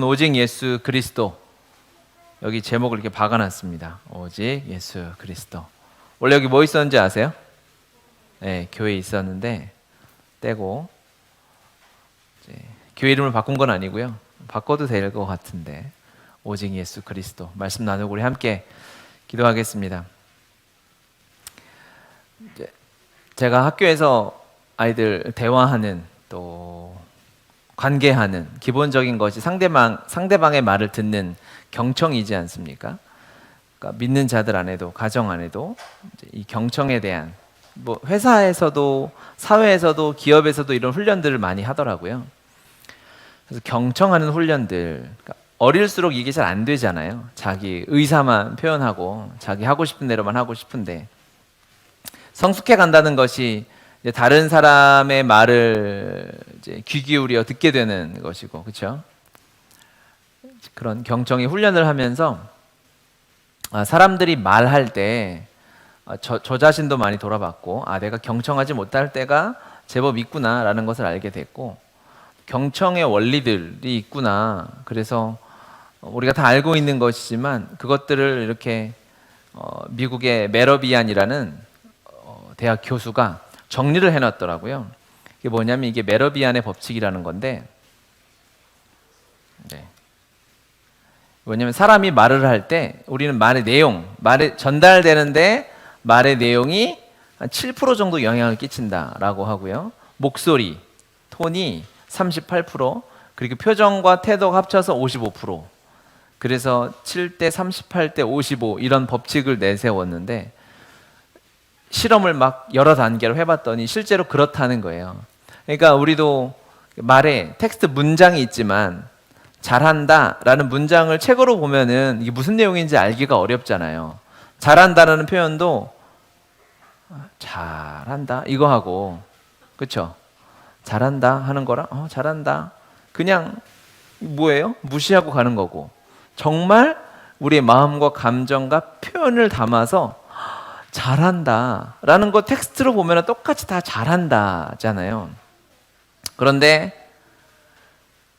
오직 예수 그리스도. 여기 제목을 이렇게 박아놨습니다. 오직 예수 그리스도. 원래 여기 뭐 있었는지 아세요? 네, 교회 있었는데 떼고 이제 교회 이름을 바꾼 건 아니고요. 바꿔도 될 것 같은데 오직 예수 그리스도 말씀 나누고 우리 함께 기도하겠습니다. 이제 제가 학교에서 아이들 대화하는 또 관계하는 기본적인 것이 상대방의 말을 듣는 경청이지 않습니까? 그러니까 믿는 자들 안에도 가정 안에도 이 경청에 대한 뭐 회사에서도 사회에서도 기업에서도 이런 훈련들을 많이 하더라고요. 그래서 경청하는 훈련들, 그러니까 어릴수록 이게 잘 안 되잖아요. 자기 의사만 표현하고 자기 하고 싶은 대로만 하고 싶은데 성숙해 간다는 것이 이제 다른 사람의 말을 이제 귀 기울여 듣게 되는 것이고, 그렇죠? 그런 경청의 훈련을 하면서 사람들이 말할 때 저 자신도 많이 돌아봤고, 내가 경청하지 못할 때가 제법 있구나라는 것을 알게 됐고, 경청의 원리들이 있구나. 그래서 우리가 다 알고 있는 것이지만 그것들을 이렇게 미국의 메러비안이라는 대학 교수가 정리를 해놨더라고요. 이게 뭐냐면 이게 메러비안의 법칙이라는 건데, 뭐냐면 사람이 말을 할 때 우리는 말의 내용, 말에 전달되는데 말의 내용이 한 7% 정도 영향을 끼친다라고 하고요. 목소리, 톤이 38%, 그리고 표정과 태도가 합쳐서 55%. 그래서 7대 38대 55 이런 법칙을 내세웠는데 실험을 막 여러 단계로 해봤더니 실제로 그렇다는 거예요. 그러니까 우리도 말에 텍스트 문장이 있지만 잘한다라는 문장을 책으로 보면은 이게 무슨 내용인지 알기가 어렵잖아요. 잘한다라는 표현도 잘한다 이거 하고, 그렇죠? 잘한다 하는 거랑 잘한다 그냥 뭐예요? 무시하고 가는 거고, 정말 우리의 마음과 감정과 표현을 담아서 잘한다 라는 거 텍스트로 보면 똑같이 다 잘한다잖아요. 그런데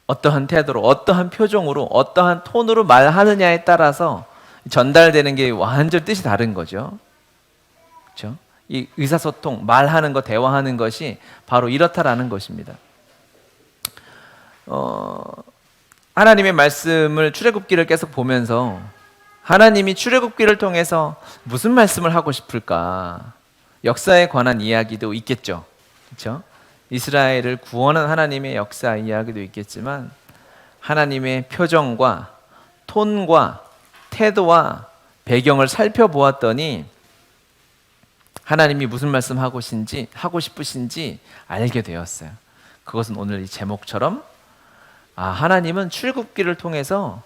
어떠한 태도로, 어떠한 표정으로, 어떠한 톤으로 말하느냐에 따라서 전달되는 게 완전 뜻이 다른 거죠. 그렇죠? 이 의사소통, 말하는 것, 대화하는 것이 바로 이렇다라는 것입니다. 하나님의 말씀을 출애굽기를 계속 보면서 하나님이 출애굽기를 통해서 무슨 말씀을 하고 싶을까? 역사에 관한 이야기도 있겠죠. 그렇죠? 이스라엘을 구원한 하나님의 역사 이야기도 있겠지만 하나님의 표정과 톤과 태도와 배경을 살펴보았더니 하나님이 무슨 말씀 하고 싶으신지 알게 되었어요. 그것은 오늘 이 제목처럼 하나님은 출애굽기를 통해서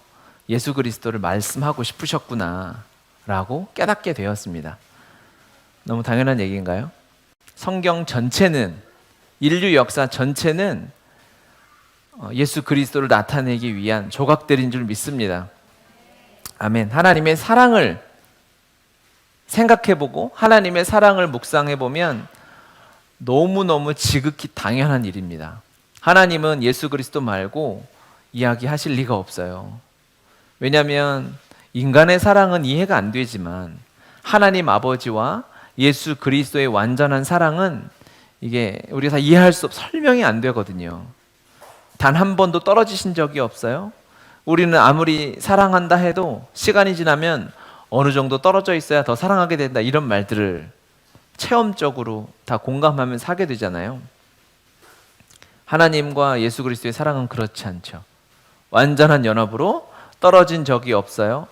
예수 그리스도를 말씀하고 싶으셨구나 라고 깨닫게 되었습니다. 너무 당연한 얘기인가요? 성경 전체는, 인류 역사 전체는 예수 그리스도를 나타내기 위한 조각들인 줄 믿습니다. 아멘. 하나님의 사랑을 생각해보고 하나님의 사랑을 묵상해보면 너무너무 지극히 당연한 일입니다. 하나님은 예수 그리스도 말고 이야기하실 리가 없어요. 왜냐하면 인간의 사랑은 이해가 안 되지만 하나님 아버지와 예수 그리스도의 완전한 사랑은 이게 우리가 다 이해할 수 설명이 안 되거든요. 단 한 번도 떨어지신 적이 없어요. 우리는 아무리 사랑한다 해도 시간이 지나면 어느 정도 떨어져 있어야 더 사랑하게 된다 이런 말들을 체험적으로 다 공감하면서 하게 되잖아요. 하나님과 예수 그리스도의 사랑은 그렇지 않죠. 완전한 연합으로 떨어진 적이 없어요.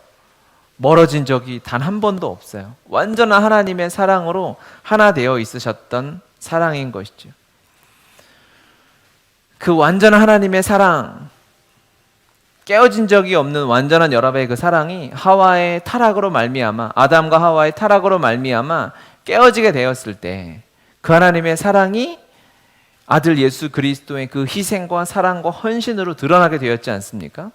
멀어진 적이 단 한 번도 없어요. 완전한 하나님의 사랑으로 하나 되어 있으셨던 사랑인 것이죠. 그 완전한 하나님의 사랑, 깨어진 적이 없는 완전한 연합의 그 사랑이 하와의 타락으로 말미암아, 아담과 하와의 타락으로 말미암아 깨어지게 되었을 때 그 하나님의 사랑이 아들 예수 그리스도의 그 희생과 사랑과 헌신으로 드러나게 되었지 않습니까?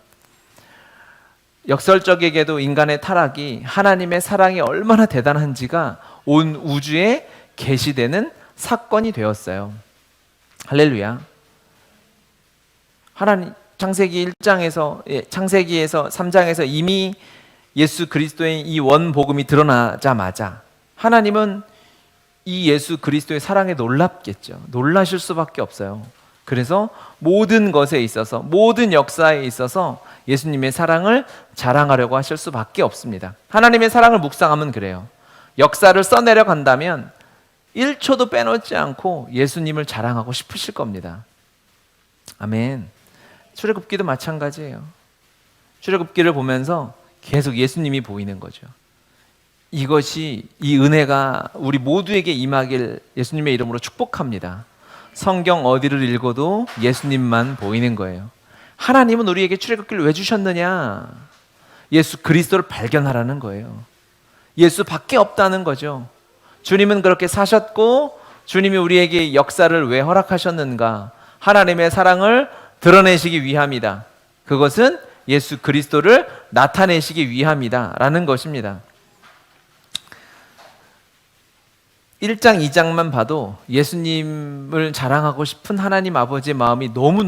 역설적에게도 인간의 타락이 하나님의 사랑이 얼마나 대단한지가 온 우주에 계시되는 사건이 되었어요. 할렐루야. 하나님 창세기에서 3장에서 이미 예수 그리스도의 이 원복음이 드러나자마자 하나님은 이 예수 그리스도의 사랑에 놀랍겠죠. 놀라실 수밖에 없어요. 그래서 모든 것에 있어서, 모든 역사에 있어서 예수님의 사랑을 자랑하려고 하실 수밖에 없습니다. 하나님의 사랑을 묵상하면 그래요. 역사를 써내려 간다면 1초도 빼놓지 않고 예수님을 자랑하고 싶으실 겁니다. 아멘. 출애굽기도 마찬가지예요. 출애굽기를 보면서 계속 예수님이 보이는 거죠. 이것이, 이 은혜가 우리 모두에게 임하길 예수님의 이름으로 축복합니다. 성경 어디를 읽어도 예수님만 보이는 거예요. 하나님은 우리에게 출애굽기를 왜 주셨느냐? 예수 그리스도를 발견하라는 거예요. 예수밖에 없다는 거죠. 주님은 그렇게 사셨고 주님이 우리에게 역사를 왜 허락하셨는가? 하나님의 사랑을 드러내시기 위함이다. 그것은 예수 그리스도를 나타내시기 위함이다 라는 것입니다. 1장 2장만 봐도 예수님을 자랑하고 싶은 하나님 아버지의 마음이 너무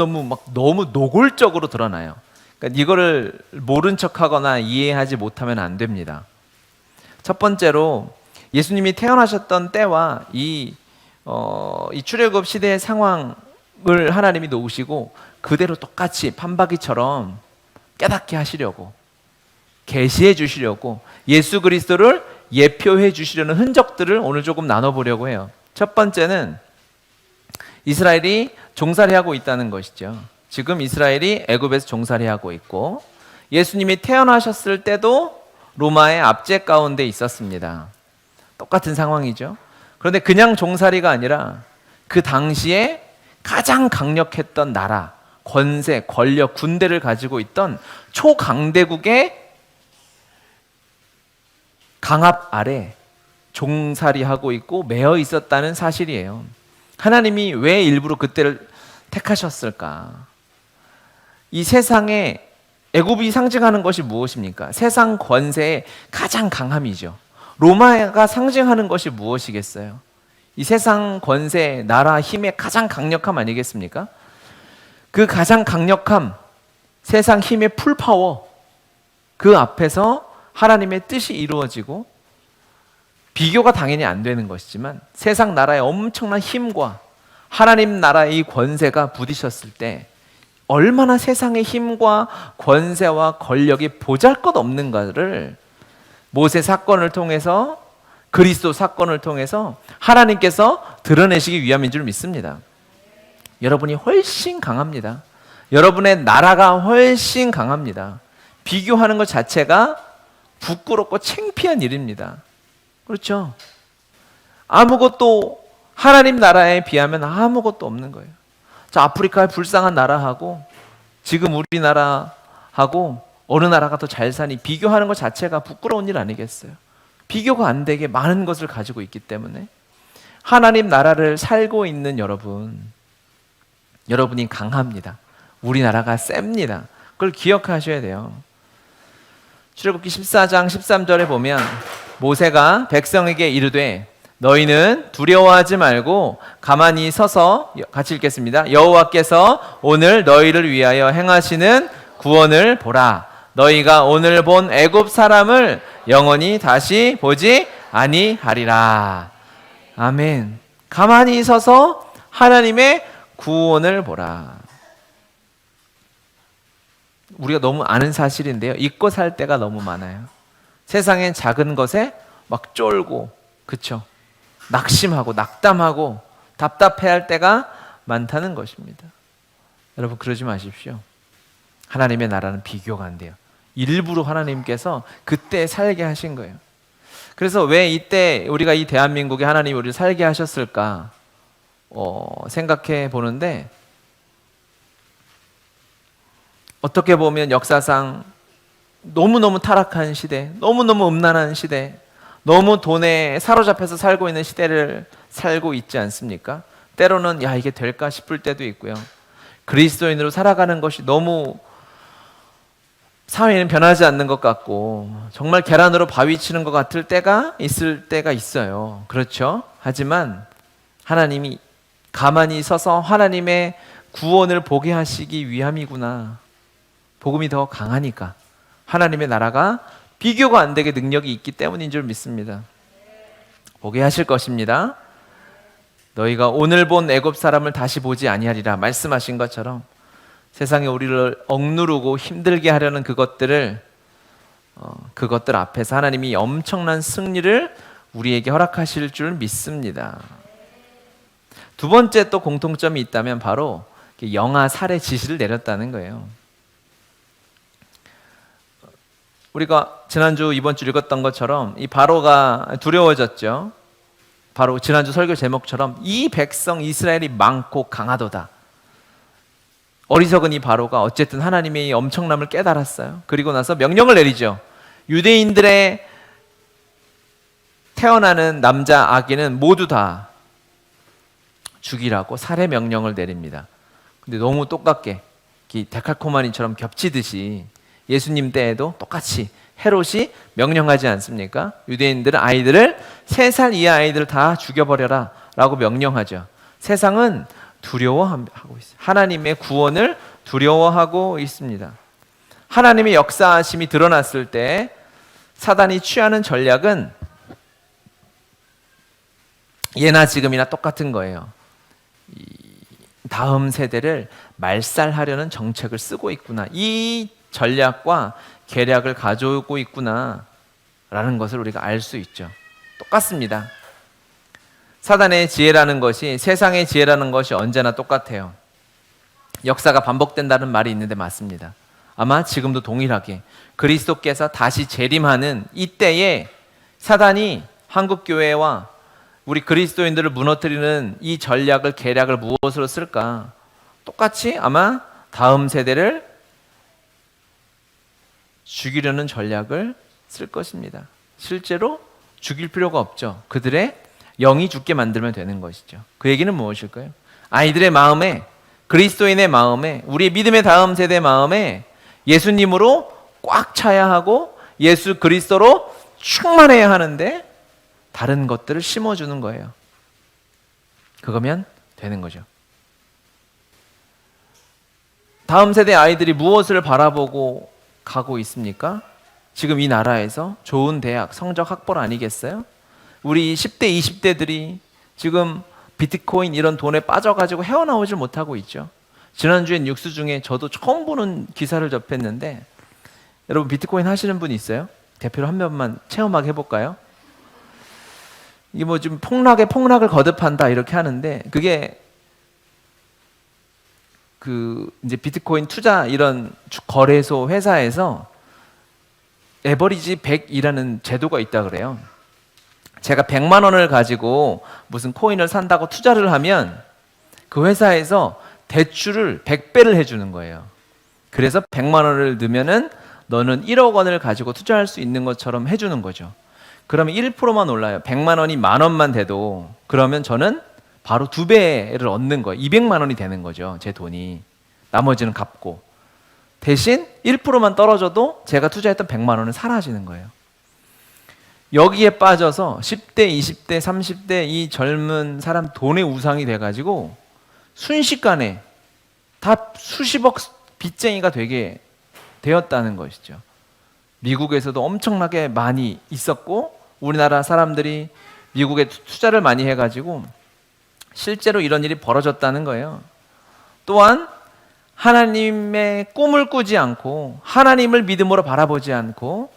노골적으로 드러나요. 그러니까 이거를 모른 척하거나 이해하지 못하면 안 됩니다. 첫 번째로 예수님이 태어나셨던 때와 이 출애굽 시대의 상황을 하나님이 놓으시고 그대로 똑같이 판박이처럼 깨닫게 하시려고, 계시해 주시려고, 예수 그리스도를 예표해 주시려는 흔적들을 오늘 조금 나눠보려고 해요. 첫 번째는 이스라엘이 종살이하고 있다는 것이죠. 지금 이스라엘이 애굽에서 종살이하고 있고 예수님이 태어나셨을 때도 로마의 압제 가운데 있었습니다. 똑같은 상황이죠. 그런데 그냥 종살이가 아니라 그 당시에 가장 강력했던 나라, 권세, 권력, 군대를 가지고 있던 초강대국의 강압 아래 종살이하고 있고 매여 있었다는 사실이에요. 하나님이 왜 일부러 그때를 택하셨을까? 이 세상에 애굽이 상징하는 것이 무엇입니까? 세상 권세의 가장 강함이죠. 로마가 상징하는 것이 무엇이겠어요? 이 세상 권세, 나라 힘의 가장 강력함 아니겠습니까? 그 가장 강력함, 세상 힘의 풀파워, 그 앞에서 하나님의 뜻이 이루어지고 비교가 당연히 안 되는 것이지만 세상 나라의 엄청난 힘과 하나님 나라의 이 권세가 부딪혔을 때 얼마나 세상의 힘과 권세와 권력이 보잘것없는가를 모세 사건을 통해서, 그리스도 사건을 통해서 하나님께서 드러내시기 위함인 줄 믿습니다. 여러분이 훨씬 강합니다. 여러분의 나라가 훨씬 강합니다. 비교하는 것 자체가 부끄럽고 창피한 일입니다. 그렇죠? 아무것도, 하나님 나라에 비하면 아무것도 없는 거예요. 자, 아프리카의 불쌍한 나라하고 지금 우리나라하고 어느 나라가 더 잘 사니 비교하는 것 자체가 부끄러운 일 아니겠어요? 비교가 안 되게 많은 것을 가지고 있기 때문에 하나님 나라를 살고 있는 여러분이 강합니다. 우리나라가 셉니다. 그걸 기억하셔야 돼요. 출애굽기 14장 13절에 보면 모세가 백성에게 이르되 너희는 두려워하지 말고 가만히 서서, 같이 읽겠습니다. 여호와께서 오늘 너희를 위하여 행하시는 구원을 보라. 너희가 오늘 본 애굽 사람을 영원히 다시 보지 아니하리라. 아멘. 가만히 서서 하나님의 구원을 보라. 우리가 너무 아는 사실인데요, 잊고 살 때가 너무 많아요. 세상엔 작은 것에 막 쫄고, 그쵸? 낙심하고 낙담하고 답답해할 때가 많다는 것입니다. 여러분, 그러지 마십시오. 하나님의 나라는 비교가 안 돼요. 일부러 하나님께서 그때 살게 하신 거예요. 그래서 왜 이때 우리가 이 대한민국에 하나님이 우리를 살게 하셨을까 생각해 보는데, 어떻게 보면 역사상 너무너무 타락한 시대, 너무너무 음란한 시대, 너무 돈에 사로잡혀서 살고 있는 시대를 살고 있지 않습니까? 때로는 야, 이게 될까 싶을 때도 있고요. 그리스도인으로 살아가는 것이 너무 사회는 변하지 않는 것 같고 정말 계란으로 바위 치는 것 같을 때가 있을 때가 있어요. 그렇죠? 하지만 하나님이 가만히 서서 하나님의 구원을 보게 하시기 위함이구나. 복음이 더 강하니까 하나님의 나라가 비교가 안 되게 능력이 있기 때문인 줄 믿습니다. 보게 하실 것입니다. 너희가 오늘 본 애굽 사람을 다시 보지 아니하리라 말씀하신 것처럼 세상에 우리를 억누르고 힘들게 하려는 그것들 앞에서 하나님이 엄청난 승리를 우리에게 허락하실 줄 믿습니다. 두 번째 또 공통점이 있다면 바로 영아 살해 지시를 내렸다는 거예요. 우리가 지난주 이번 주 읽었던 것처럼 이 바로가 두려워졌죠. 바로 지난주 설교 제목처럼 이 백성 이스라엘이 많고 강하도다. 어리석은 이 바로가 어쨌든 하나님의 엄청남을 깨달았어요. 그리고 나서 명령을 내리죠. 유대인들의 태어나는 남자 아기는 모두 다 죽이라고 살해 명령을 내립니다. 근데 너무 똑같게 데칼코마니처럼 겹치듯이 예수님 때에도 똑같이 헤롯이 명령하지 않습니까? 유대인들은 아이들을 3살 이하 아이들을 다 죽여버려라 라고 명령하죠. 세상은 두려워하고 있어요. 하나님의 구원을 두려워하고 있습니다. 하나님의 역사하심이 드러났을 때 사단이 취하는 전략은 예나 지금이나 똑같은 거예요. 다음 세대를 말살하려는 정책을 쓰고 있구나. 이 전략과 계략을 가져오고 있구나 라는 것을 우리가 알 수 있죠. 똑같습니다. 사단의 지혜라는 것이 세상의 지혜라는 것이 언제나 똑같아요. 역사가 반복된다는 말이 있는데 맞습니다. 아마 지금도 동일하게 그리스도께서 다시 재림하는 이때에 사단이 한국교회와 우리 그리스도인들을 무너뜨리는 이 전략을 계략을 무엇으로 쓸까? 똑같이 아마 다음 세대를 죽이려는 전략을 쓸 것입니다. 실제로 죽일 필요가 없죠. 그들의 영이 죽게 만들면 되는 것이죠. 그 얘기는 무엇일까요? 아이들의 마음에, 그리스도인의 마음에, 우리의 믿음의 다음 세대의 마음에 예수님으로 꽉 차야 하고 예수 그리스도로 충만해야 하는데 다른 것들을 심어주는 거예요. 그거면 되는 거죠. 다음 세대 아이들이 무엇을 바라보고 가고 있습니까? 지금 이 나라에서 좋은 대학, 성적 학벌 아니겠어요? 우리 10대, 20대들이 지금 비트코인 이런 돈에 빠져가지고 헤어나오질 못하고 있죠. 지난주에 뉴스 중에 저도 처음 보는 기사를 접했는데 여러분 비트코인 하시는 분 있어요? 대표로 한 번만 체험하게 해볼까요? 이게 뭐 좀 폭락을 거듭한다 이렇게 하는데 그게 이제 비트코인 투자 이런 거래소 회사에서 에버리지 100이라는 제도가 있다 그래요. 제가 100만 원을 가지고 무슨 코인을 산다고 투자를 하면 그 회사에서 대출을 100배를 해주는 거예요. 그래서 100만 원을 넣으면은 너는 1억 원을 가지고 투자할 수 있는 것처럼 해주는 거죠. 그러면 1%만 올라요. 100만 원이 만 원만 돼도 그러면 저는 바로 2배를 얻는 거예요. 200만 원이 되는 거죠. 제 돈이. 나머지는 갚고. 대신 1%만 떨어져도 제가 투자했던 100만 원은 사라지는 거예요. 여기에 빠져서 10대, 20대, 30대 이 젊은 사람 돈의 우상이 돼가지고 순식간에 다 수십억 빚쟁이가 되게 되었다는 것이죠. 미국에서도 엄청나게 많이 있었고 우리나라 사람들이 미국에 투자를 많이 해가지고 실제로 이런 일이 벌어졌다는 거예요. 또한 하나님의 꿈을 꾸지 않고 하나님을 믿음으로 바라보지 않고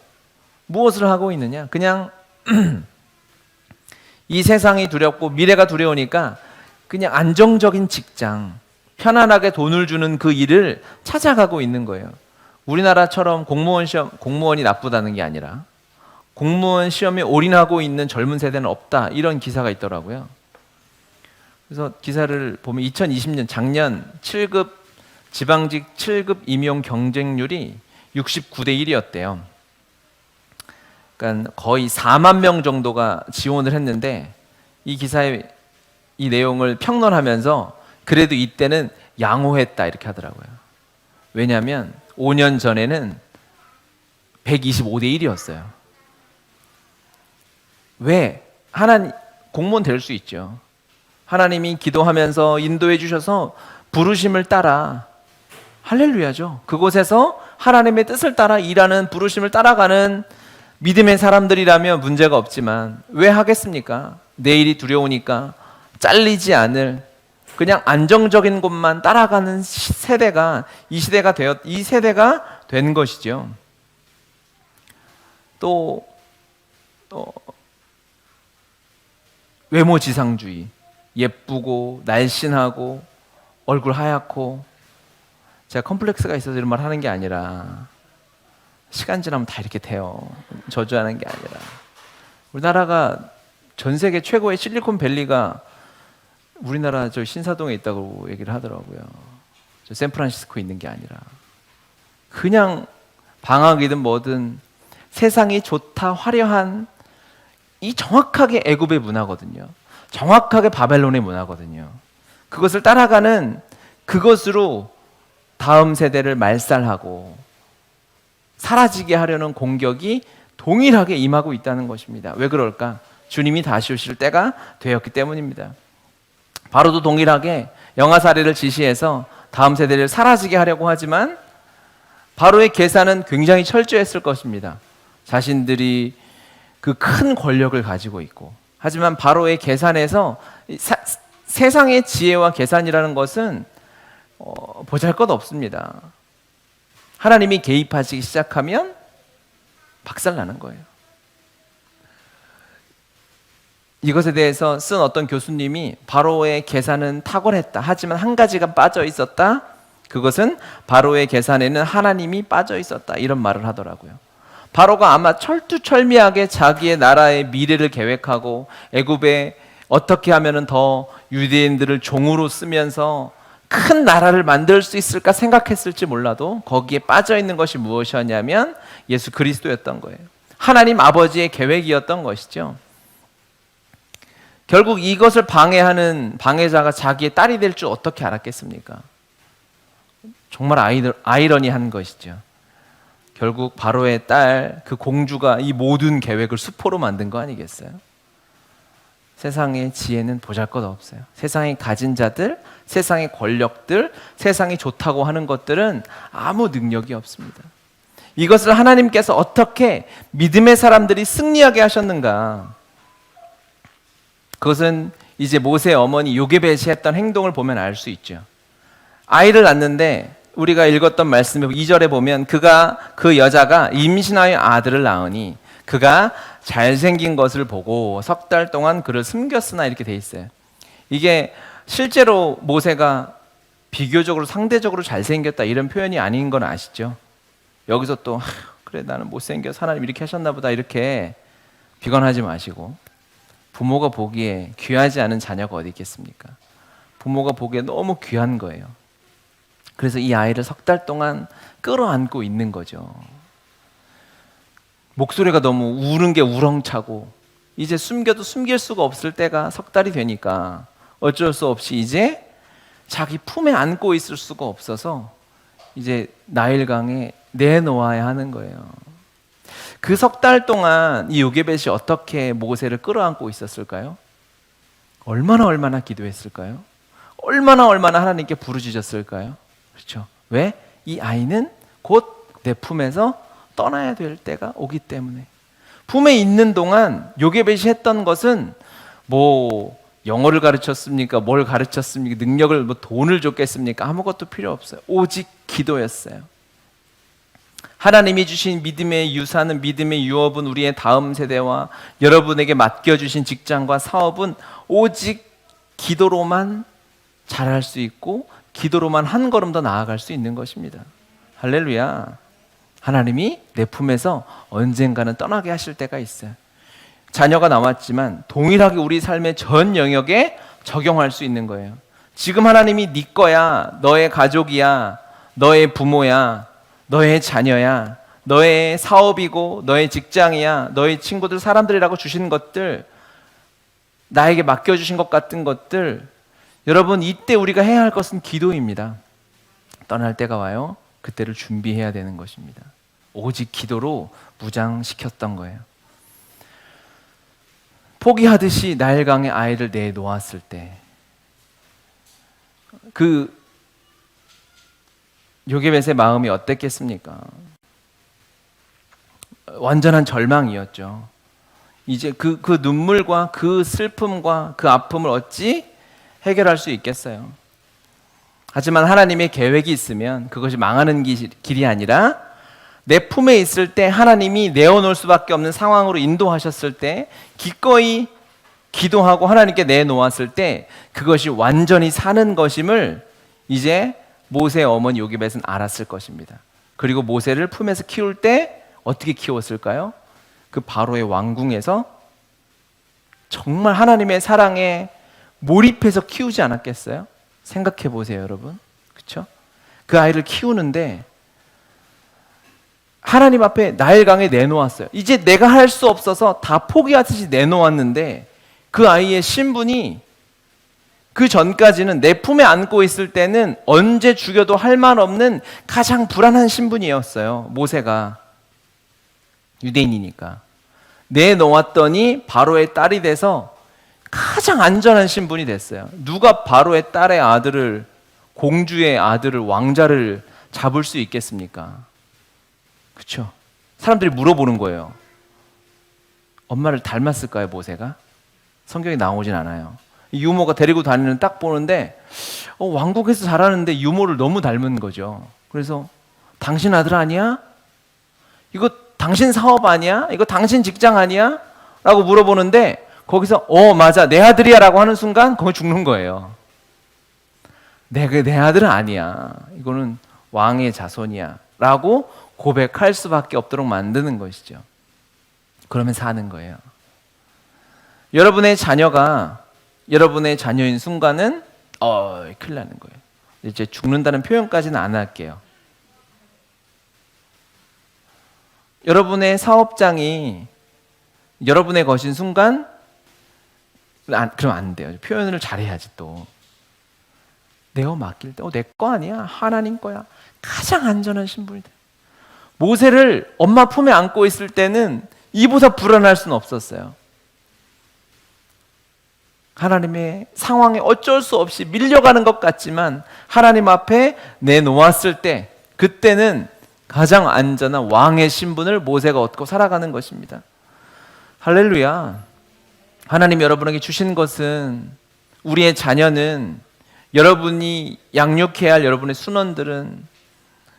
무엇을 하고 있느냐? 그냥 이 세상이 두렵고 미래가 두려우니까 그냥 안정적인 직장, 편안하게 돈을 주는 그 일을 찾아가고 있는 거예요. 우리나라처럼 공무원이 나쁘다는 게 아니라 공무원 시험에 올인하고 있는 젊은 세대는 없다. 이런 기사가 있더라고요. 그래서 기사를 보면 2020년 작년 7급 지방직 7급 임용 경쟁률이 69대 1이었대요. 그러니까 거의 4만 명 정도가 지원을 했는데 이 기사의 이 내용을 평론하면서 그래도 이때는 양호했다 이렇게 하더라고요. 왜냐하면 5년 전에는 125대 1이었어요. 왜? 하나님 공무원 될 수 있죠. 하나님이 기도하면서 인도해 주셔서 부르심을 따라 할렐루야죠. 그곳에서 하나님의 뜻을 따라 일하는, 부르심을 따라가는 믿음의 사람들이라면 문제가 없지만 왜 하겠습니까? 내일이 두려우니까 잘리지 않을 그냥 안정적인 곳만 따라가는 세대가 이 세대가 된 것이죠. 또 외모 지상주의, 예쁘고 날씬하고 얼굴 하얗고, 제가 컴플렉스가 있어서 이런 말 하는 게 아니라 시간 지나면 다 이렇게 돼요. 저주하는 게 아니라 우리나라가 전 세계 최고의 실리콘밸리가 우리나라 저 신사동에 있다고 얘기를 하더라고요. 저 샌프란시스코에 있는 게 아니라 그냥 방학이든 뭐든 세상이 좋다 화려한 이 정확하게 애굽의 문화거든요. 정확하게 바벨론의 문화거든요. 그것을 따라가는, 그것으로 다음 세대를 말살하고 사라지게 하려는 공격이 동일하게 임하고 있다는 것입니다. 왜 그럴까? 주님이 다시 오실 때가 되었기 때문입니다. 바로도 동일하게 영아살이를 지시해서 다음 세대를 사라지게 하려고 하지만 바로의 계산은 굉장히 철저했을 것입니다. 자신들이 그 큰 권력을 가지고 있고, 하지만 바로의 계산에서 세상의 지혜와 계산이라는 것은 보잘것없습니다. 하나님이 개입하시기 시작하면 박살나는 거예요. 이것에 대해서 쓴 어떤 교수님이 바로의 계산은 탁월했다. 하지만 한 가지가 빠져 있었다. 그것은 바로의 계산에는 하나님이 빠져 있었다. 이런 말을 하더라고요. 바로가 아마 철두철미하게 자기의 나라의 미래를 계획하고 애굽에 어떻게 하면 더 유대인들을 종으로 쓰면서 큰 나라를 만들 수 있을까 생각했을지 몰라도 거기에 빠져 있는 것이 무엇이었냐면 예수 그리스도였던 거예요. 하나님 아버지의 계획이었던 것이죠. 결국 이것을 방해하는 방해자가 자기의 딸이 될 줄 어떻게 알았겠습니까? 정말 아이러니한 것이죠. 결국 바로의 딸, 그 공주가 이 모든 계획을 수포로 만든 거 아니겠어요? 세상의 지혜는 보잘것없어요. 세상에 가진 자들, 세상의 권력들, 세상이 좋다고 하는 것들은 아무 능력이 없습니다. 이것을 하나님께서 어떻게 믿음의 사람들이 승리하게 하셨는가? 그것은 이제 모세의 어머니 요게벳이 했던 행동을 보면 알 수 있죠. 아이를 낳는데 우리가 읽었던 말씀에 2절에 보면 그 여자가 임신하여 아들을 낳으니 그가 잘생긴 것을 보고 석 달 동안 그를 숨겼으나, 이렇게 돼 있어요. 이게 실제로 모세가 비교적으로 상대적으로 잘생겼다 이런 표현이 아닌 건 아시죠? 여기서 또 그래 나는 못생겨서 하나님 이렇게 하셨나 보다 이렇게 비관하지 마시고, 부모가 보기에 귀하지 않은 자녀가 어디 있겠습니까? 부모가 보기에 너무 귀한 거예요. 그래서 이 아이를 석 달 동안 끌어안고 있는 거죠. 목소리가 너무 우는 게 우렁차고 이제 숨겨도 숨길 수가 없을 때가 석 달이 되니까 어쩔 수 없이 이제 자기 품에 안고 있을 수가 없어서 이제 나일강에 내놓아야 하는 거예요. 그 석 달 동안 이 요게벳이 어떻게 모세를 끌어안고 있었을까요? 얼마나 기도했을까요? 얼마나 하나님께 부르짖었을까요? 그렇죠. 왜? 이 아이는 곧 내 품에서 떠나야 될 때가 오기 때문에. 품에 있는 동안 요게벳이 했던 것은 뭐 영어를 가르쳤습니까? 뭘 가르쳤습니까? 능력을 돈을 줬겠습니까? 아무것도 필요 없어요. 오직 기도였어요. 하나님이 주신 믿음의 유산은, 믿음의 유업은, 우리의 다음 세대와 여러분에게 맡겨주신 직장과 사업은 오직 기도로만 잘할 수 있고 기도로만 한 걸음 더 나아갈 수 있는 것입니다. 할렐루야. 하나님이 내 품에서 언젠가는 떠나게 하실 때가 있어요. 자녀가 나왔지만 동일하게 우리 삶의 전 영역에 적용할 수 있는 거예요. 지금 하나님이 네 거야, 너의 가족이야, 너의 부모야, 너의 자녀야, 너의 사업이고 너의 직장이야, 너의 친구들, 사람들이라고 주신 것들, 나에게 맡겨주신 것 같은 것들, 여러분 이때 우리가 해야 할 것은 기도입니다. 떠날 때가 와요. 그때를 준비해야 되는 것입니다. 오직 기도로 무장시켰던 거예요. 포기하듯이 나일강에 아이를 내놓았을 때 그 요게벳의 마음이 어땠겠습니까? 완전한 절망이었죠. 이제 그 눈물과 그 슬픔과 그 아픔을 어찌 해결할 수 있겠어요? 하지만 하나님의 계획이 있으면 그것이 망하는 길이 아니라 내 품에 있을 때 하나님이 내어놓을 수밖에 없는 상황으로 인도하셨을 때 기꺼이 기도하고 하나님께 내놓았을 때 그것이 완전히 사는 것임을 이제 모세의 어머니 요게벳은 알았을 것입니다. 그리고 모세를 품에서 키울 때 어떻게 키웠을까요? 그 바로의 왕궁에서 정말 하나님의 사랑에 몰입해서 키우지 않았겠어요? 생각해 보세요, 여러분. 그렇죠? 그 아이를 키우는데 하나님 앞에 나일강에 내놓았어요. 이제 내가 할 수 없어서 다 포기하듯이 내놓았는데 그 아이의 신분이 그 전까지는 내 품에 안고 있을 때는 언제 죽여도 할 말 없는 가장 불안한 신분이었어요. 모세가 유대인이니까. 내놓았더니 바로의 딸이 돼서 가장 안전한 신분이 됐어요. 누가 바로의 딸의 아들을, 공주의 아들을, 왕자를 잡을 수 있겠습니까? 그렇죠? 사람들이 물어보는 거예요. 엄마를 닮았을까요, 모세가? 성경에 나오진 않아요. 유모가 데리고 다니는 딱 보는데 왕국에서 자라는데 유모를 너무 닮은 거죠. 그래서 당신 아들 아니야? 이거 당신 사업 아니야? 이거 당신 직장 아니야? 라고 물어보는데 거기서 맞아 내 아들이야 라고 하는 순간 거기 죽는 거예요. 내 아들은 아니야. 이거는 왕의 자손이야 라고 고백할 수밖에 없도록 만드는 것이죠. 그러면 사는 거예요. 여러분의 자녀가 여러분의 자녀인 순간은 큰일 나는 거예요. 이제 죽는다는 표현까지는 안 할게요. 여러분의 사업장이 여러분의 것인 순간 그럼 안 돼요. 표현을 잘해야지 또. 내가 맡길 때 내 거 아니야. 하나님 거야. 가장 안전한 신분이다. 모세를 엄마 품에 안고 있을 때는 이보다 불안할 수는 없었어요. 하나님의 상황에 어쩔 수 없이 밀려가는 것 같지만 하나님 앞에 내놓았을 때 그때는 가장 안전한 왕의 신분을 모세가 얻고 살아가는 것입니다. 할렐루야. 하나님 여러분에게 주신 것은 우리의 자녀는 여러분이 양육해야 할 여러분의 순원들은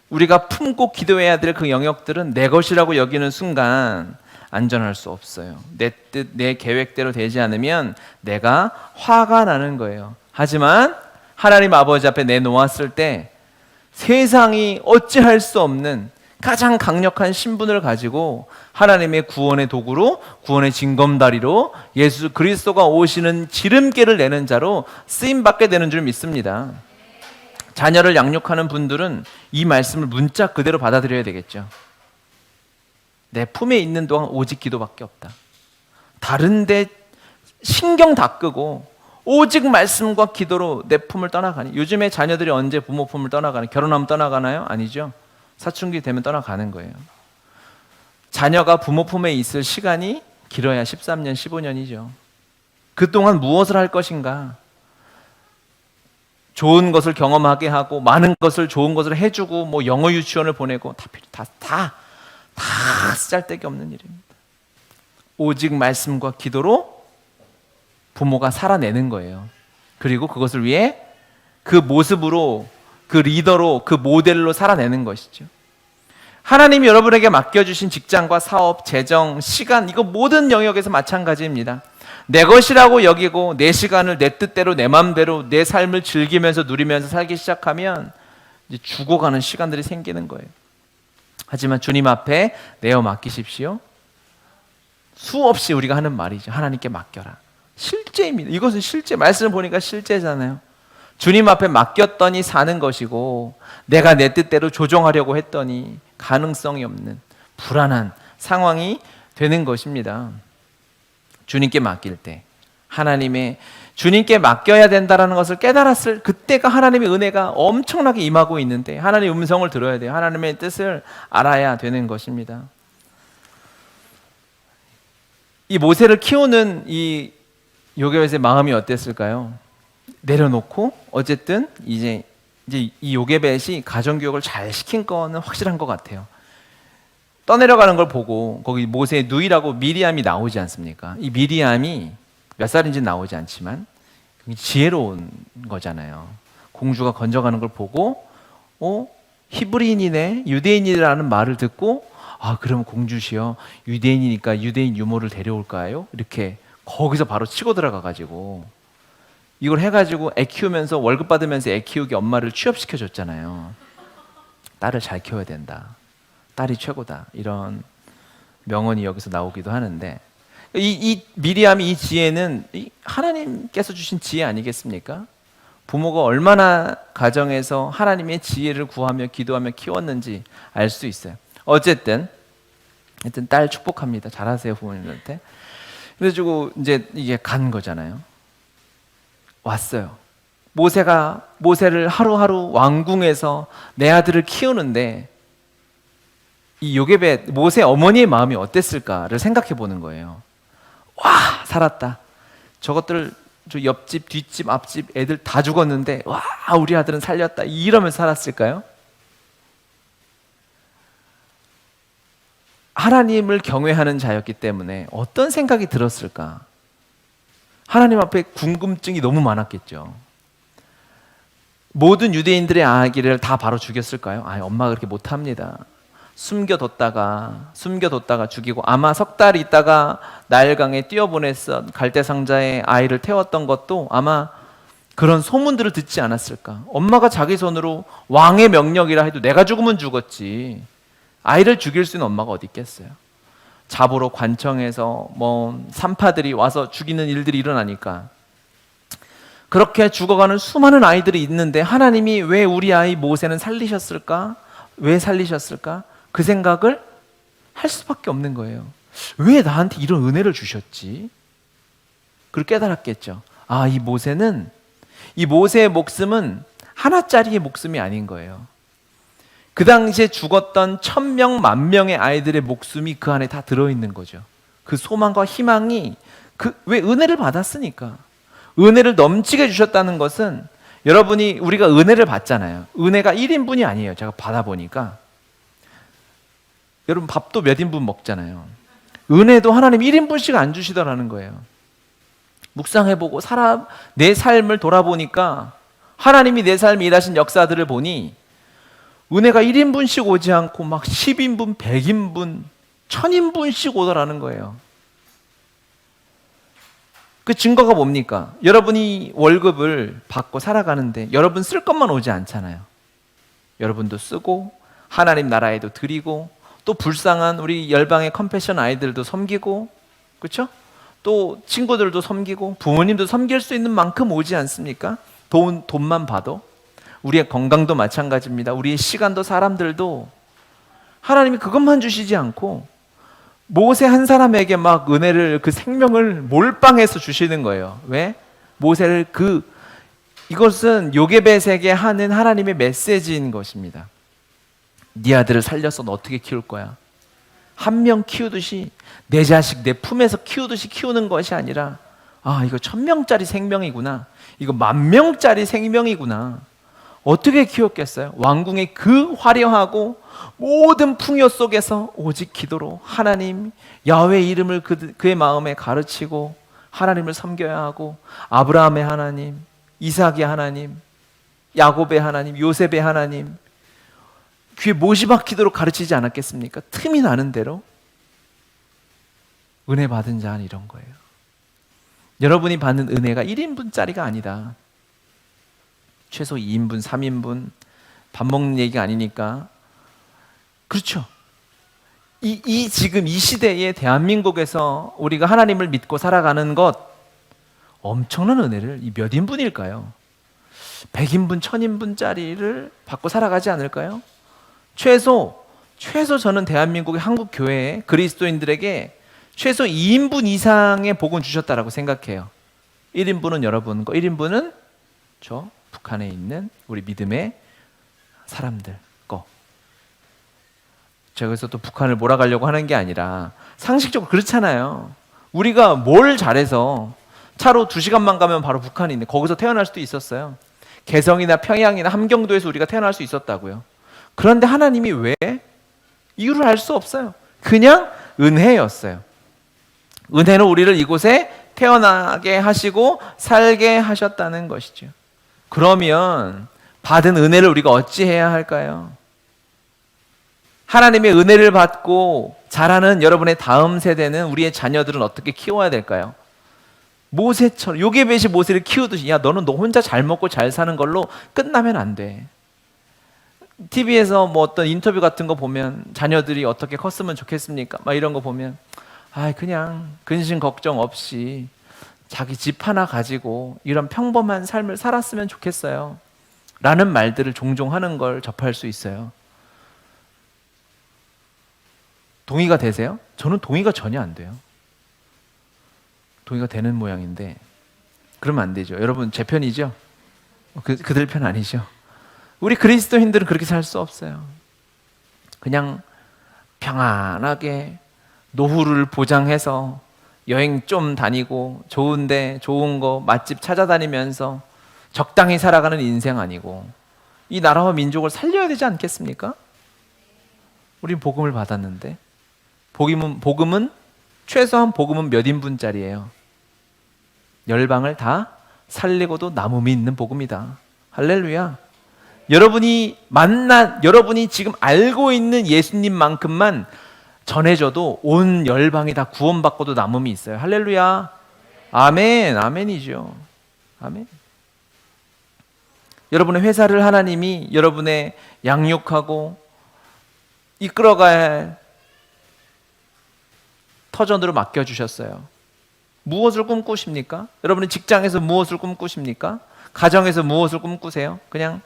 우리가 품고 기도해야 될 그 영역들은 내 것이라고 여기는 순간 안전할 수 없어요. 내 뜻, 내 계획대로 되지 않으면 내가 화가 나는 거예요. 하지만 하나님 아버지 앞에 내놓았을 때 세상이 어찌할 수 없는 가장 강력한 신분을 가지고 하나님의 구원의 도구로, 구원의 징검다리로 예수 그리스도가 오시는 지름길을 내는 자로 쓰임받게 되는 줄 믿습니다. 자녀를 양육하는 분들은 이 말씀을 문자 그대로 받아들여야 되겠죠. 내 품에 있는 동안 오직 기도밖에 없다. 다른데 신경 다 끄고 오직 말씀과 기도로 내 품을 떠나가니. 요즘에 자녀들이 언제 부모 품을 떠나가나요? 결혼하면 떠나가나요? 아니죠. 사춘기 되면 떠나가는 거예요. 자녀가 부모 품에 있을 시간이 길어야 13년, 15년이죠. 그동안 무엇을 할 것인가? 좋은 것을 경험하게 하고 많은 것을 좋은 것을 해주고 뭐 영어 유치원을 보내고 다 쓰잘데기 없는 일입니다. 오직 말씀과 기도로 부모가 살아내는 거예요. 그리고 그것을 위해 그 모습으로, 그 리더로, 그 모델로 살아내는 것이죠. 하나님이 여러분에게 맡겨주신 직장과 사업, 재정, 시간, 이거 모든 영역에서 마찬가지입니다. 내 것이라고 여기고 내 시간을 내 뜻대로 내 마음대로 내 삶을 즐기면서 누리면서 살기 시작하면 이제 죽어가는 시간들이 생기는 거예요. 하지만 주님 앞에 내어 맡기십시오. 수없이 우리가 하는 말이죠. 하나님께 맡겨라. 실제입니다. 이것은 실제, 말씀을 보니까 실제잖아요. 주님 앞에 맡겼더니 사는 것이고 내가 내 뜻대로 조정하려고 했더니 가능성이 없는 불안한 상황이 되는 것입니다. 주님께 맡길 때 주님께 맡겨야 된다는 것을 깨달았을 그때가 하나님의 은혜가 엄청나게 임하고 있는데 하나님의 음성을 들어야 돼요. 하나님의 뜻을 알아야 되는 것입니다. 이 모세를 키우는 이 요게벳의 마음이 어땠을까요? 내려놓고 어쨌든 이제 이제 이 요게벳이 가정교육을 잘 시킨 거는 확실한 것 같아요. 떠내려가는 걸 보고 거기 모세의 누이라고 미리암이 나오지 않습니까? 이 미리암이 몇 살인지 나오지 않지만 지혜로운 거잖아요. 공주가 건져가는 걸 보고 히브리인이네, 유대인이라는 말을 듣고 그럼 공주시여 유대인이니까 유대인 유모를 데려올까요? 이렇게 거기서 바로 치고 들어가가지고 이걸 해가지고 애 키우면서 월급 받으면서 애 키우기 엄마를 취업시켜줬잖아요. 딸을 잘 키워야 된다. 딸이 최고다. 이런 명언이 여기서 나오기도 하는데 이 미리암이 이 지혜는 하나님께서 주신 지혜 아니겠습니까? 부모가 얼마나 가정에서 하나님의 지혜를 구하며 기도하며 키웠는지 알 수 있어요. 어쨌든 딸 축복합니다. 잘하세요 부모님한테. 그래가지고 이제 이게 간 거잖아요. 왔어요. 모세를 하루하루 왕궁에서 내 아들을 키우는데 이 요게벳 모세 어머니의 마음이 어땠을까를 생각해 보는 거예요. 와, 살았다. 저것들 저 옆집, 뒷집, 앞집 애들 다 죽었는데 와, 우리 아들은 살렸다. 이러면서 살았을까요? 하나님을 경외하는 자였기 때문에 어떤 생각이 들었을까? 하나님 앞에 궁금증이 너무 많았겠죠. 모든 유대인들의 아기를 다 바로 죽였을까요? 엄마가 그렇게 못합니다. 숨겨뒀다가 죽이고 아마 석 달 있다가 나일강에 뛰어보냈어 갈대상자에 아이를 태웠던 것도 아마 그런 소문들을 듣지 않았을까. 엄마가 자기 손으로 왕의 명령이라 해도 내가 죽으면 죽었지 아이를 죽일 수 있는 엄마가 어디 있겠어요. 잡으러 관청에서 산파들이 와서 죽이는 일들이 일어나니까 그렇게 죽어가는 수많은 아이들이 있는데 하나님이 왜 우리 아이 모세는 살리셨을까? 왜 살리셨을까? 그 생각을 할 수밖에 없는 거예요. 왜 나한테 이런 은혜를 주셨지? 그걸 깨달았겠죠. 이 모세의 목숨은 하나짜리의 목숨이 아닌 거예요. 그 당시에 죽었던 1000명, 10,000명의 아이들의 목숨이 그 안에 다 들어있는 거죠. 그 소망과 희망이 왜 은혜를 받았으니까. 은혜를 넘치게 주셨다는 것은 우리가 은혜를 받잖아요. 은혜가 1인분이 아니에요. 제가 받아보니까 여러분 밥도 몇 인분 먹잖아요. 은혜도 하나님 1인분씩 안 주시더라는 거예요. 묵상해보고 내 삶을 돌아보니까 하나님이 내 삶에 일하신 역사들을 보니 은혜가 1인분씩 오지 않고 막 10인분, 100인분, 1000인분씩 오더라는 거예요. 그 증거가 뭡니까? 여러분이 월급을 받고 살아가는데 여러분 쓸 것만 오지 않잖아요. 여러분도 쓰고 하나님 나라에도 드리고 또 불쌍한 우리 열방의 컴패션 아이들도 섬기고 그렇죠? 또 친구들도 섬기고 부모님도 섬길 수 있는 만큼 오지 않습니까? 돈만 봐도 우리의 건강도 마찬가지입니다. 우리의 시간도 사람들도 하나님이 그것만 주시지 않고 모세 한 사람에게 막 은혜를 그 생명을 몰빵해서 주시는 거예요. 왜? 모세를 이것은 요게벳에게 하는 하나님의 메시지인 것입니다. 네 아들을 살려서 너 어떻게 키울 거야? 한 명 키우듯이 내 자식 내 품에서 키우듯이 키우는 것이 아니라 이거 1000명짜리 생명이구나. 이거 10,000명짜리 생명이구나. 어떻게 키웠겠어요? 왕궁의 그 화려하고 모든 풍요 속에서 오직 기도로 하나님 야훼 이름을 그의 마음에 가르치고 하나님을 섬겨야 하고 아브라함의 하나님, 이삭의 하나님, 야곱의 하나님, 요셉의 하나님 귀에 못이 박히도록 가르치지 않았겠습니까? 틈이 나는 대로. 은혜 받은 자는 이런 거예요. 여러분이 받는 은혜가 1인분짜리가 아니다. 최소 2인분, 3인분 밥 먹는 얘기가 아니니까. 그렇죠. 지금 이 시대에 대한민국에서 우리가 하나님을 믿고 살아가는 것 엄청난 은혜를 몇 인분일까요? 100인분, 1000인분짜리를 받고 살아가지 않을까요? 최소 저는 대한민국의 한국 교회에 그리스도인들에게 최소 2인분 이상의 복은 주셨다라고 생각해요. 1인분은 여러분 거, 1인분은 저 북한에 있는 우리 믿음의 사람들 거. 제가 그래서 또 북한을 몰아가려고 하는 게 아니라 상식적으로 그렇잖아요. 우리가 뭘 잘해서 차로 2시간만 가면 바로 북한이 있는데 거기서 태어날 수도 있었어요. 개성이나 평양이나 함경도에서 우리가 태어날 수 있었다고요. 그런데 하나님이 왜? 이유를 알 수 없어요. 그냥 은혜였어요. 은혜는 우리를 이곳에 태어나게 하시고 살게 하셨다는 것이죠. 그러면 받은 은혜를 우리가 어찌해야 할까요? 하나님의 은혜를 받고 자라는 여러분의 다음 세대는, 우리의 자녀들은 어떻게 키워야 될까요? 모세처럼, 요게벳이 모세를 키우듯이, 야, 너는 너 혼자 잘 먹고 잘 사는 걸로 끝나면 안 돼. TV에서 뭐 어떤 인터뷰 같은 거 보면 자녀들이 어떻게 컸으면 좋겠습니까? 막 이런 거 보면, 그냥 근심 걱정 없이 자기 집 하나 가지고 이런 평범한 삶을 살았으면 좋겠어요 라는 말들을 종종 하는 걸 접할 수 있어요. 동의가 되세요? 저는 동의가 전혀 안 돼요. 동의가 되는 모양인데 그러면 안 되죠. 여러분 제 편이죠? 그들 편 아니죠? 우리 그리스도인들은 그렇게 살 수 없어요. 그냥 평안하게 노후를 보장해서 여행 좀 다니고 좋은데 좋은 거 맛집 찾아다니면서 적당히 살아가는 인생 아니고, 이 나라와 민족을 살려야 되지 않겠습니까? 우린 복음을 받았는데, 복음은 최소한 복음은 몇 인분짜리예요? 열방을 다 살리고도 남음이 있는 복음이다. 할렐루야. 여러분이 지금 알고 있는 예수님만큼만 전해져도 온 열방이 다 구원받고도 남음이 있어요. 할렐루야. 아멘. 아멘이죠. 아멘. 여러분의 회사를 하나님이 여러분의 양육하고 이끌어가야 할 터전으로 맡겨주셨어요. 무엇을 꿈꾸십니까? 여러분의 직장에서 무엇을 꿈꾸십니까? 가정에서 무엇을 꿈꾸세요? 그냥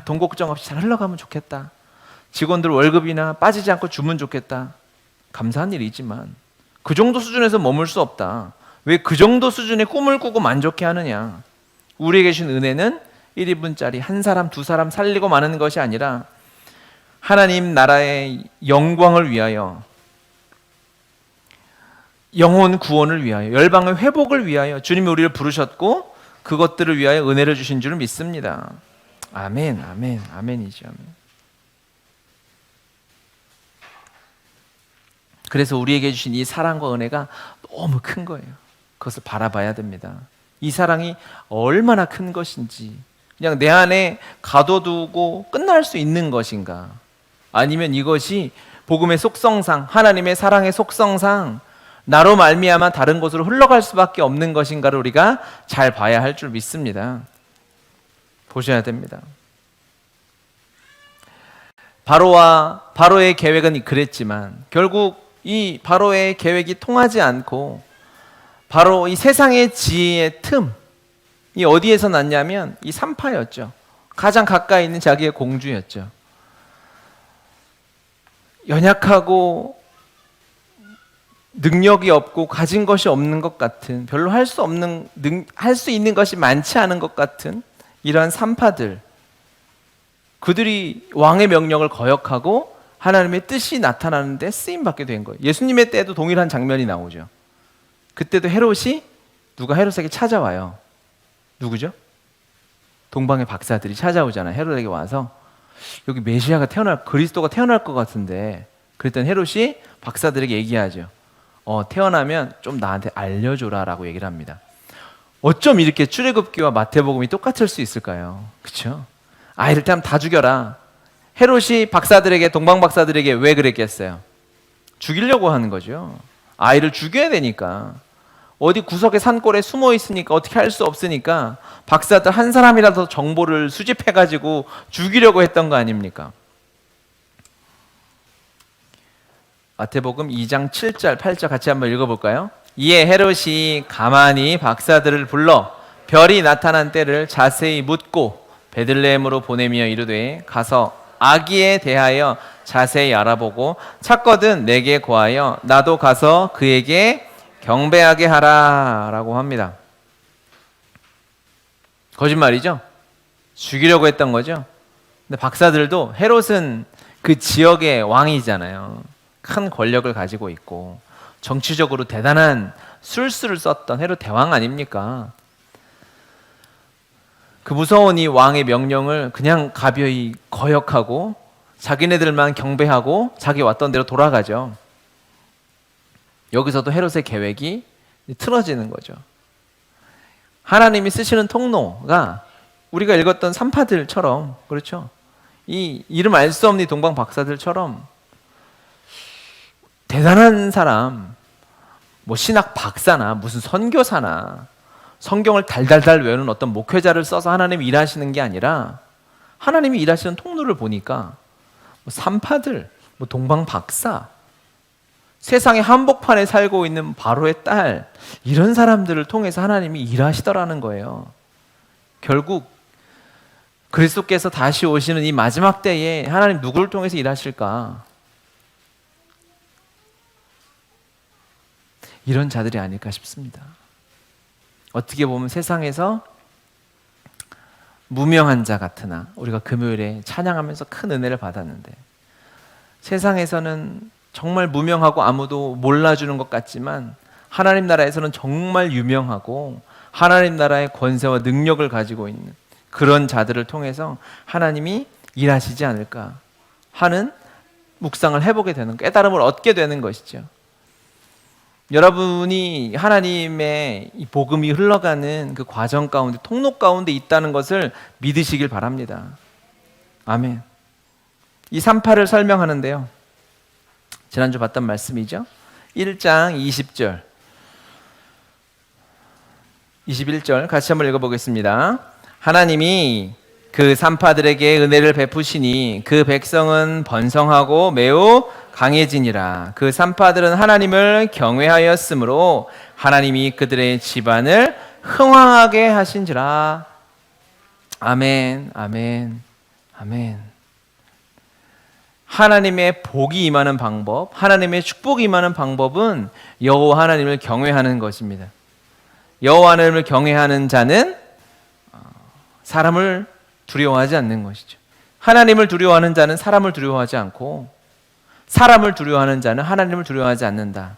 돈 걱정 없이 잘 흘러가면 좋겠다. 직원들 월급이나 빠지지 않고 주면 좋겠다. 감사한 일이지만 그 정도 수준에서 머물 수 없다. 왜 그 정도 수준의 꿈을 꾸고 만족해 하느냐? 우리에게 주신 은혜는 1인분짜리 한 사람 두 사람 살리고 마는 것이 아니라 하나님 나라의 영광을 위하여, 영혼 구원을 위하여, 열방의 회복을 위하여 주님이 우리를 부르셨고 그것들을 위하여 은혜를 주신 줄을 믿습니다. 아멘. 아멘. 아멘이죠. 아멘. 그래서 우리에게 주신 이 사랑과 은혜가 너무 큰 거예요. 그것을 바라봐야 됩니다. 이 사랑이 얼마나 큰 것인지, 그냥 내 안에 가둬두고 끝날 수 있는 것인가, 아니면 이것이 복음의 속성상, 하나님의 사랑의 속성상 나로 말미암아 다른 곳으로 흘러갈 수밖에 없는 것인가를 우리가 잘 봐야 할 줄 믿습니다. 보셔야 됩니다. 바로의 계획은 그랬지만 결국 이 바로의 계획이 통하지 않고, 바로 이 세상의 지혜의 틈이 어디에서 났냐면 이 산파였죠. 가장 가까이 있는 자기의 공주였죠. 연약하고 능력이 없고 가진 것이 없는 것 같은, 별로 할 수 있는 것이 많지 않은 것 같은 이러한 산파들, 그들이 왕의 명령을 거역하고 하나님의 뜻이 나타나는데 쓰임받게 된 거예요. 예수님의 때도 동일한 장면이 나오죠. 그때도 누가 헤롯에게 찾아와요. 누구죠? 동방의 박사들이 찾아오잖아요. 헤롯에게 와서 여기 메시아가 그리스도가 태어날 것 같은데, 그랬더니 헤롯이 박사들에게 얘기하죠. 태어나면 좀 나한테 알려줘라 라고 얘기를 합니다. 어쩜 이렇게 출애굽기와 마태복음이 똑같을 수 있을까요? 그렇죠? 아이를 태우면 다 죽여라. 헤롯이 동방 박사들에게 왜 그랬겠어요? 죽이려고 하는 거죠. 아이를 죽여야 되니까. 어디 구석에 산골에 숨어 있으니까 어떻게 할 수 없으니까 박사들 한 사람이라도 정보를 수집해가지고 죽이려고 했던 거 아닙니까? 마태복음 2장 7절 8절 같이 한번 읽어볼까요? 이에 헤롯이 가만히 박사들을 불러 별이 나타난 때를 자세히 묻고 베들레헴으로 보내며 이르되, 가서 아기에 대하여 자세히 알아보고 찾거든 내게 고하여 나도 가서 그에게 경배하게 하라 라고 합니다. 거짓말이죠? 죽이려고 했던 거죠? 근데 박사들도, 헤롯은 그 지역의 왕이잖아요. 큰 권력을 가지고 있고 정치적으로 대단한 술수를 썼던 헤롯 대왕 아닙니까? 그 무서운 이 왕의 명령을 그냥 가벼이 거역하고 자기네들만 경배하고 자기 왔던 대로 돌아가죠. 여기서도 헤롯의 계획이 틀어지는 거죠. 하나님이 쓰시는 통로가 우리가 읽었던 산파들처럼, 그렇죠? 이 이름 알 수 없는 동방 박사들처럼 대단한 사람, 뭐 신학 박사나 무슨 선교사나 성경을 달달달 외우는 어떤 목회자를 써서 하나님이 일하시는 게 아니라 하나님이 일하시는 통로를 보니까 뭐 산파들, 뭐 동방 박사, 세상의 한복판에 살고 있는 바로의 딸, 이런 사람들을 통해서 하나님이 일하시더라는 거예요. 결국 그리스도께서 다시 오시는 이 마지막 때에 하나님 누구를 통해서 일하실까? 이런 자들이 아닐까 싶습니다. 어떻게 보면 세상에서 무명한 자 같으나 우리가 금요일에 찬양하면서 큰 은혜를 받았는데, 세상에서는 정말 무명하고 아무도 몰라주는 것 같지만 하나님 나라에서는 정말 유명하고 하나님 나라의 권세와 능력을 가지고 있는 그런 자들을 통해서 하나님이 일하시지 않을까 하는 묵상을 해보게 되는, 깨달음을 얻게 되는 것이죠. 여러분이 하나님의 이 복음이 흘러가는 그 과정 가운데, 통로 가운데 있다는 것을 믿으시길 바랍니다. 아멘. 이 3파를 설명하는데요, 지난주 봤던 말씀이죠. 1장 20절 21절 같이 한번 읽어보겠습니다. 하나님이 그 산파들에게 은혜를 베푸시니 그 백성은 번성하고 매우 강해지니라. 그 산파들은 하나님을 경외하였으므로 하나님이 그들의 집안을 흥왕하게 하신지라. 아멘, 아멘, 아멘. 하나님의 복이 임하는 방법, 하나님의 축복이 임하는 방법은 여호와 하나님을 경외하는 것입니다. 여호와 하나님을 경외하는 자는 사람을 두려워하지 않는 것이죠. 하나님을 두려워하는 자는 사람을 두려워하지 않고, 사람을 두려워하는 자는 하나님을 두려워하지 않는다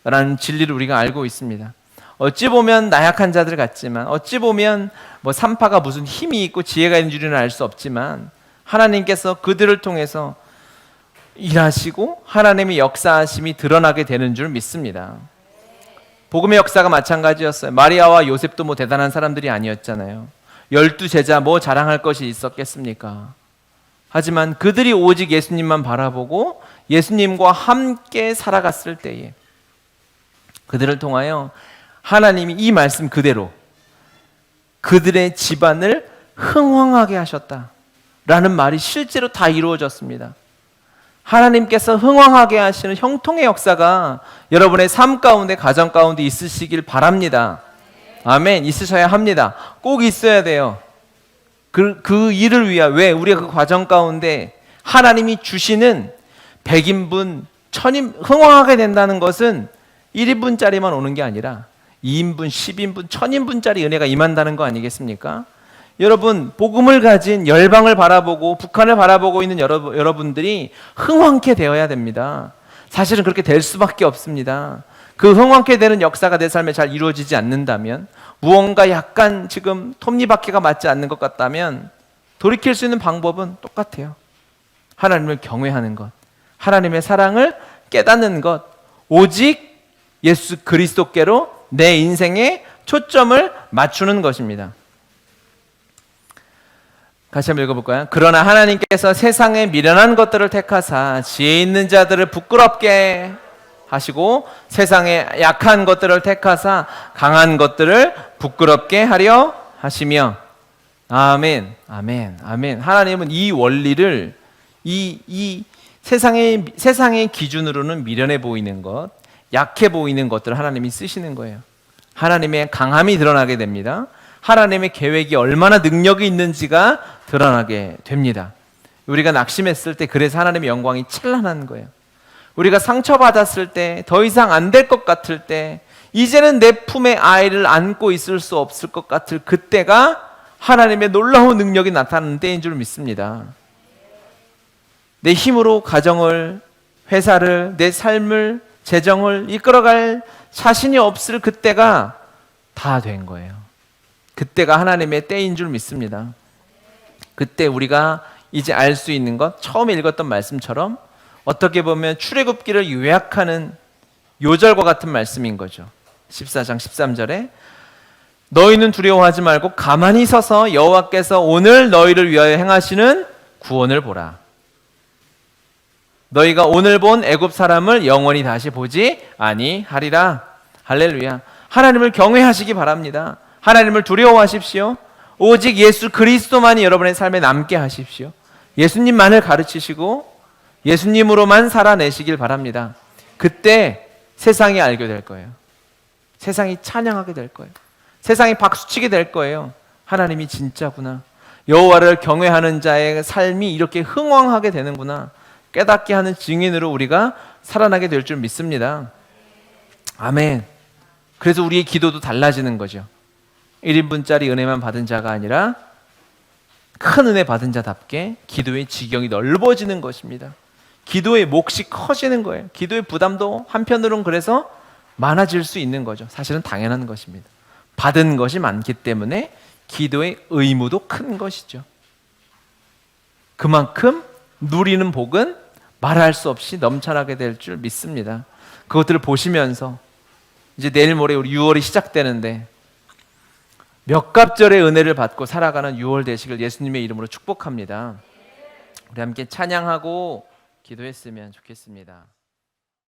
라는 진리를 우리가 알고 있습니다. 어찌 보면 나약한 자들 같지만, 어찌 보면 뭐 산파가 무슨 힘이 있고 지혜가 있는 줄은 알 수 없지만, 하나님께서 그들을 통해서 일하시고 하나님의 역사하심이 드러나게 되는 줄 믿습니다. 복음의 역사가 마찬가지였어요. 마리아와 요셉도 뭐 대단한 사람들이 아니었잖아요. 12제자 뭐 자랑할 것이 있었겠습니까? 하지만 그들이 오직 예수님만 바라보고 예수님과 함께 살아갔을 때에 그들을 통하여 하나님이 이 말씀 그대로 그들의 집안을 흥왕하게 하셨다 라는 말이 실제로 다 이루어졌습니다. 하나님께서 흥왕하게 하시는 형통의 역사가 여러분의 삶 가운데, 가정 가운데 있으시길 바랍니다. 아멘. 있으셔야 합니다. 꼭 있어야 돼요. 그 일을 위하여. 왜? 우리가 그 과정 가운데 하나님이 주시는 100인분, 1000인 흥왕하게 된다는 것은 1인분짜리만 오는 게 아니라 2인분, 10인분, 1000인분짜리 은혜가 임한다는 거 아니겠습니까? 여러분, 복음을 가진 열방을 바라보고 북한을 바라보고 있는 여러분들이 흥왕케 되어야 됩니다. 사실은 그렇게 될 수밖에 없습니다. 그 흥왕케 되는 역사가 내 삶에 잘 이루어지지 않는다면, 무언가 약간 지금 톱니바퀴가 맞지 않는 것 같다면 돌이킬 수 있는 방법은 똑같아요. 하나님을 경외하는 것, 하나님의 사랑을 깨닫는 것, 오직 예수 그리스도께로 내 인생의 초점을 맞추는 것입니다. 같이 한번 읽어볼까요? 그러나 하나님께서 세상의 미련한 것들을 택하사 지혜 있는 자들을 부끄럽게 하시고 세상의 약한 것들을 택하사 강한 것들을 부끄럽게 하려 하시며. 아멘, 아멘, 아멘. 하나님은 이 원리를 이 세상의 기준으로는 미련해 보이는 것, 약해 보이는 것들을 하나님이 쓰시는 거예요. 하나님의 강함이 드러나게 됩니다. 하나님의 계획이 얼마나 능력이 있는지가 드러나게 됩니다. 우리가 낙심했을 때 그래서 하나님의 영광이 찬란한 거예요. 우리가 상처받았을 때, 더 이상 안 될 것 같을 때, 이제는 내 품에 아이를 안고 있을 수 없을 것 같을 그때가 하나님의 놀라운 능력이 나타나는 때인 줄 믿습니다. 내 힘으로 가정을, 회사를, 내 삶을, 재정을 이끌어갈 자신이 없을 그때가 다 된 거예요. 그때가 하나님의 때인 줄 믿습니다. 그때 우리가 이제 알 수 있는 것, 처음에 읽었던 말씀처럼 어떻게 보면 출애굽기를 요약하는 요절과 같은 말씀인 거죠. 14장 13절에 너희는 두려워하지 말고 가만히 서서 여호와께서 오늘 너희를 위하여 행하시는 구원을 보라. 너희가 오늘 본 애굽 사람을 영원히 다시 보지 아니하리라. 할렐루야. 하나님을 경외하시기 바랍니다. 하나님을 두려워하십시오. 오직 예수 그리스도만이 여러분의 삶에 남게 하십시오. 예수님만을 가르치시고 예수님으로만 살아내시길 바랍니다. 그때 세상이 알게 될 거예요. 세상이 찬양하게 될 거예요. 세상이 박수치게 될 거예요. 하나님이 진짜구나. 여호와를 경외하는 자의 삶이 이렇게 흥왕하게 되는구나. 깨닫게 하는 증인으로 우리가 살아나게 될 줄 믿습니다. 아멘. 그래서 우리의 기도도 달라지는 거죠. 1인분짜리 은혜만 받은 자가 아니라 큰 은혜 받은 자답게 기도의 지경이 넓어지는 것입니다. 기도의 몫이 커지는 거예요. 기도의 부담도 한편으로는 그래서 많아질 수 있는 거죠. 사실은 당연한 것입니다. 받은 것이 많기 때문에 기도의 의무도 큰 것이죠. 그만큼 누리는 복은 말할 수 없이 넘쳐나게 될 줄 믿습니다. 그것들을 보시면서 이제 내일 모레 우리 6월이 시작되는데 몇 갑절의 은혜를 받고 살아가는 6월 되시길 예수님의 이름으로 축복합니다. 우리 함께 찬양하고 기도했으면 좋겠습니다.